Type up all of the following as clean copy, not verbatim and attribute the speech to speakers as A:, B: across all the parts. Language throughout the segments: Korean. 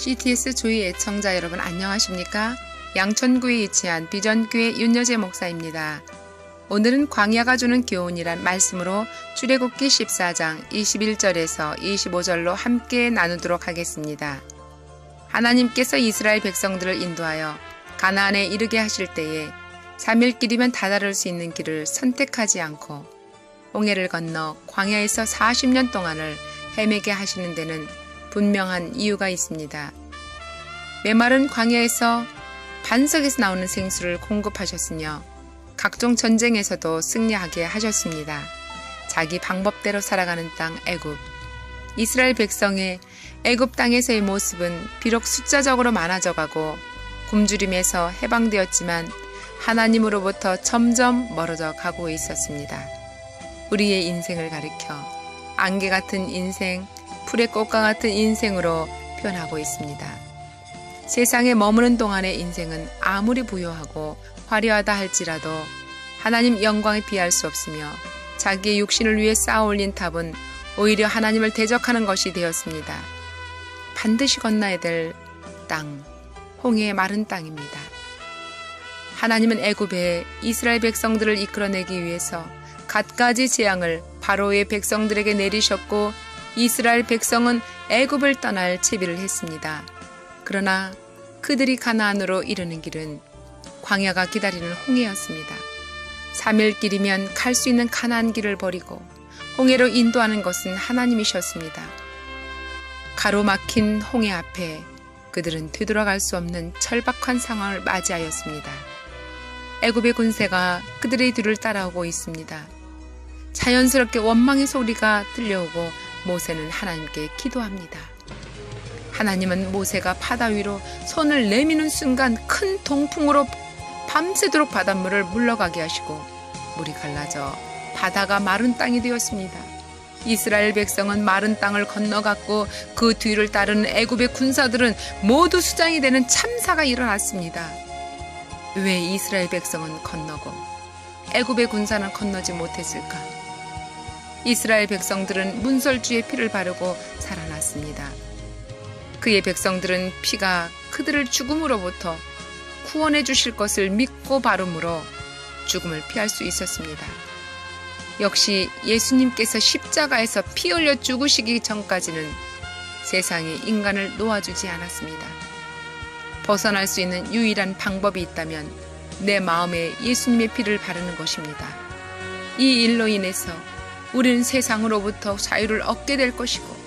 A: CTS 주의 애청자 여러분 안녕하십니까? 양천구에 위치한 비전교회 윤여재 목사입니다. 오늘은 광야가 주는 교훈이란 말씀으로 출애굽기 14장 21절에서 25절로 함께 나누도록 하겠습니다. 하나님께서 이스라엘 백성들을 인도하여 가나안에 이르게 하실 때에 3일 길이면 다다를 수 있는 길을 선택하지 않고 홍해를 건너 광야에서 40년 동안을 헤매게 하시는 데는 분명한 이유가 있습니다. 메마른 광야에서 반석에서 나오는 생수를 공급하셨으며 각종 전쟁에서도 승리하게 하셨습니다. 자기 방법대로 살아가는 땅 애굽. 이스라엘 백성의 애굽 땅에서의 모습은 비록 숫자적으로 많아져가고 굶주림에서 해방되었지만 하나님으로부터 점점 멀어져 가고 있었습니다. 우리의 인생을 가리켜 안개 같은 인생, 풀의 꽃과 같은 인생으로 표현하고 있습니다. 세상에 머무는 동안의 인생은 아무리 부유하고 화려하다 할지라도 하나님 영광에 비할 수 없으며 자기의 육신을 위해 쌓아 올린 탑은 오히려 하나님을 대적하는 것이 되었습니다. 반드시 건너야 될 땅, 홍해의 마른 땅입니다. 하나님은 애굽에 이스라엘 백성들을 이끌어내기 위해서 갖가지 재앙을 바로의 백성들에게 내리셨고 이스라엘 백성은 애굽을 떠날 채비를 했습니다. 그러나 그들이 가나안으로 이르는 길은 광야가 기다리는 홍해였습니다. 3일 길이면 갈 수 있는 가나안 길을 버리고 홍해로 인도하는 것은 하나님이셨습니다. 가로막힌 홍해 앞에 그들은 되돌아갈 수 없는 절박한 상황을 맞이하였습니다. 애굽의 군세가 그들의 뒤를 따라오고 있습니다. 자연스럽게 원망의 소리가 들려오고 모세는 하나님께 기도합니다. 하나님은 모세가 바다 위로 손을 내미는 순간 큰 동풍으로 밤새도록 바닷물을 물러가게 하시고 물이 갈라져 바다가 마른 땅이 되었습니다. 이스라엘 백성은 마른 땅을 건너갔고 그 뒤를 따르는 애굽의 군사들은 모두 수장이 되는 참사가 일어났습니다. 왜 이스라엘 백성은 건너고 애굽의 군사는 건너지 못했을까? 이스라엘 백성들은 문설주의 피를 바르고 살아났습니다. 그의 백성들은 피가 그들을 죽음으로부터 구원해 주실 것을 믿고 바름으로 죽음을 피할 수 있었습니다. 역시 예수님께서 십자가에서 피 흘려 죽으시기 전까지는 세상에 인간을 놓아주지 않았습니다. 벗어날 수 있는 유일한 방법이 있다면 내 마음에 예수님의 피를 바르는 것입니다. 이 일로 인해서 우리는 세상으로부터 자유를 얻게 될 것이고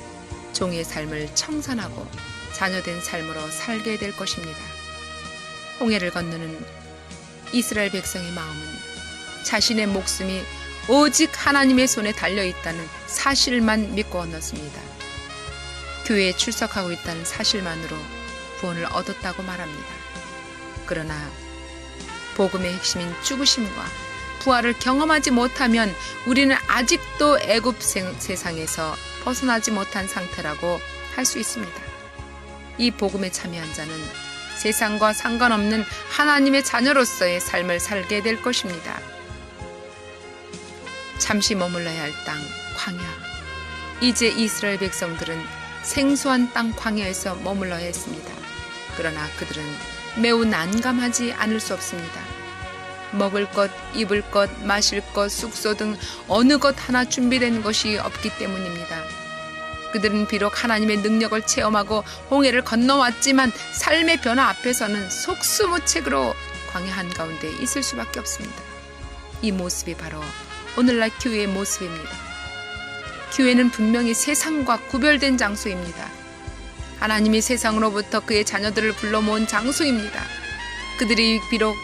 A: 종의 삶을 청산하고 자녀된 삶으로 살게 될 것입니다. 홍해를 건너는 이스라엘 백성의 마음은 자신의 목숨이 오직 하나님의 손에 달려있다는 사실만 믿고 건넜습니다. 교회에 출석하고 있다는 사실만으로 구원을 얻었다고 말합니다. 그러나 복음의 핵심인 죽으심과 부활을 경험하지 못하면 우리는 아직도 애굽 세상에서 벗어나지 못한 상태라고 할 수 있습니다. 이 복음에 참여한 자는 세상과 상관없는 하나님의 자녀로서의 삶을 살게 될 것입니다. 잠시 머물러야 할 땅 광야. 이제 이스라엘 백성들은 생소한 땅 광야에서 머물러야 했습니다. 그러나 그들은 매우 난감하지 않을 수 없습니다. 먹을 것, 입을 것, 마실 것, 숙소 등 어느 것 하나 준비된 것이 없기 때문입니다. 그들은 비록 하나님의 능력을 체험하고 홍해를 건너왔지만 삶의 변화 앞에서는 속수무책으로 광야 한가운데 있을 수밖에 없습니다. 이 모습이 바로 오늘날 교회의 모습입니다. 교회는 분명히 세상과 구별된 장소입니다. 하나님이 세상으로부터 그의 자녀들을 불러 모은 장소입니다. 그들이 비록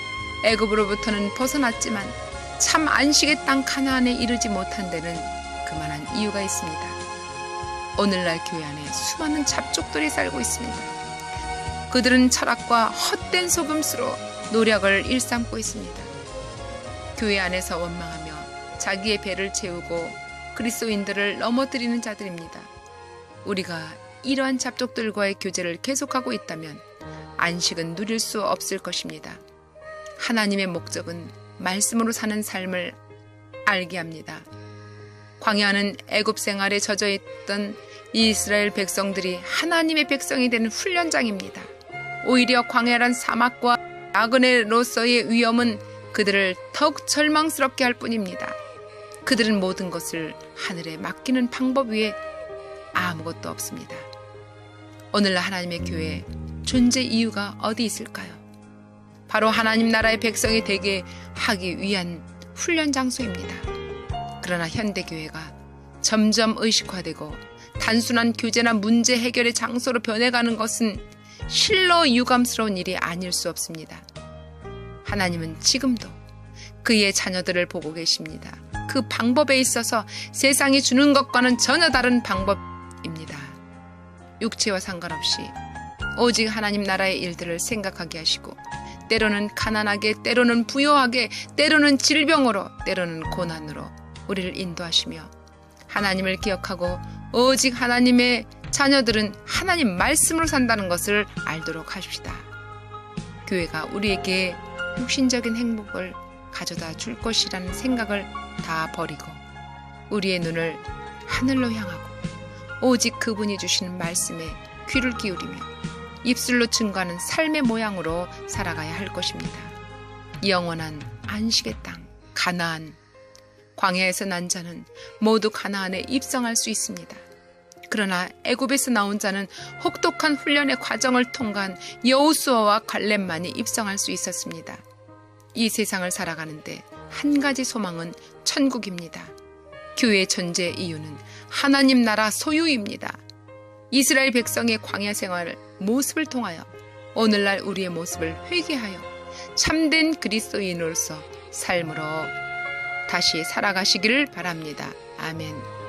A: 애굽으로부터는 벗어났지만 참 안식의 땅 가나안에 이르지 못한 데는 그만한 이유가 있습니다. 오늘날 교회 안에 수많은 잡족들이 살고 있습니다. 그들은 철학과 헛된 속임수로 노력을 일삼고 있습니다. 교회 안에서 원망하며 자기의 배를 채우고 그리스도인들을 넘어뜨리는 자들입니다. 우리가 이러한 잡족들과의 교제를 계속하고 있다면 안식은 누릴 수 없을 것입니다. 하나님의 목적은 말씀으로 사는 삶을 알게 합니다. 광야는 애굽 생활에 젖어 있던 이스라엘 백성들이 하나님의 백성이 되는 훈련장입니다. 오히려 광야란 사막과 나그네로서의 위험은 그들을 더욱 절망스럽게 할 뿐입니다. 그들은 모든 것을 하늘에 맡기는 방법 외에 아무것도 없습니다. 오늘날 하나님의 교회 존재 이유가 어디 있을까요? 바로 하나님 나라의 백성이 되게 하기 위한 훈련 장소입니다. 그러나 현대교회가 점점 의식화되고 단순한 교제나 문제 해결의 장소로 변해가는 것은 실로 유감스러운 일이 아닐 수 없습니다. 하나님은 지금도 그의 자녀들을 보고 계십니다. 그 방법에 있어서 세상이 주는 것과는 전혀 다른 방법입니다. 육체와 상관없이 오직 하나님 나라의 일들을 생각하게 하시고 때로는 가난하게, 때로는 부요하게, 때로는 질병으로, 때로는 고난으로 우리를 인도하시며 하나님을 기억하고 오직 하나님의 자녀들은 하나님 말씀으로 산다는 것을 알도록 하십시다. 교회가 우리에게 육신적인 행복을 가져다 줄 것이라는 생각을 다 버리고 우리의 눈을 하늘로 향하고 오직 그분이 주시는 말씀에 귀를 기울이며 입술로 증거하는 삶의 모양으로 살아가야 할 것입니다. 영원한 안식의 땅 가나안, 광야에서 난 자는 모두 가나안에 입성할 수 있습니다. 그러나 애굽에서 나온 자는 혹독한 훈련의 과정을 통과한 여호수아와 갈렙만이 입성할 수 있었습니다. 이 세상을 살아가는데 한 가지 소망은 천국입니다. 교회의 존재 이유는 하나님 나라 소유입니다. 이스라엘 백성의 광야 생활 모습을 통하여 오늘날 우리의 모습을 회개하여 참된 그리스도인으로서 삶으로 다시 살아가시기를 바랍니다. 아멘.